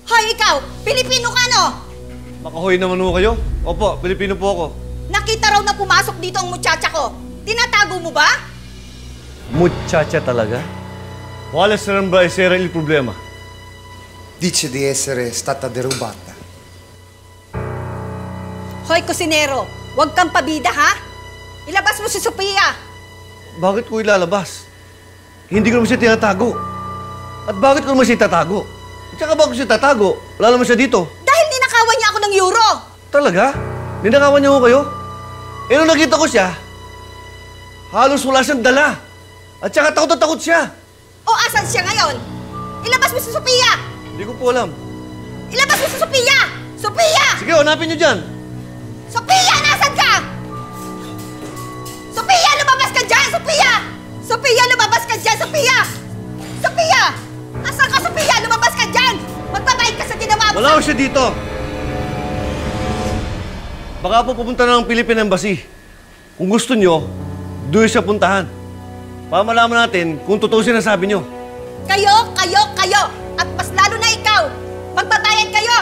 Hoy, ikaw! Pilipino ka, no? Makahoy naman ho kayo? Opo, Pilipino po ako. Nakita raw na pumasok dito ang muchacha ko. Tinatago mo ba? Muchacha talaga? Quale sarebbe essere il problema? Dice di essere stata derubata. Hoy, kusinero! Huwag kang pabida, ha? Ilabas mo si Sophia! Bakit ko ilalabas? Hindi ko naman siya tinatago. At bakit ko naman siya tatago? At saka bakit siya tatago? Wala naman siya dito. Dahil ninakawan niya ako ng euro! Talaga? Ninakawan niyo ko kayo? Eh, nung nakita ko siya, halos wala siyang dala. At saka takot na takot siya. O asan siya ngayon? Ilabas mo si Sophia! Hindi ko po alam. Ilabas mo si Sophia! Sophia! Sige, hanapin niyo dyan. Sophia, nasan ka? Sophia, lumabas ka dyan! Sophia! Sophia, lumabas ka dyan! Sophia! Sophia! Asan ka, Sophia? Lumabas ka dyan! Magbabayad ka sa ginawa mo! Wala ko siya dito. Baka po pupunta na ng Philippine Embassy. Kung gusto nyo, doon siya puntahan. Para malaman natin kung totoo sinasabi nyo. Kayo! At mas lalo na ikaw! Magbabayad kayo!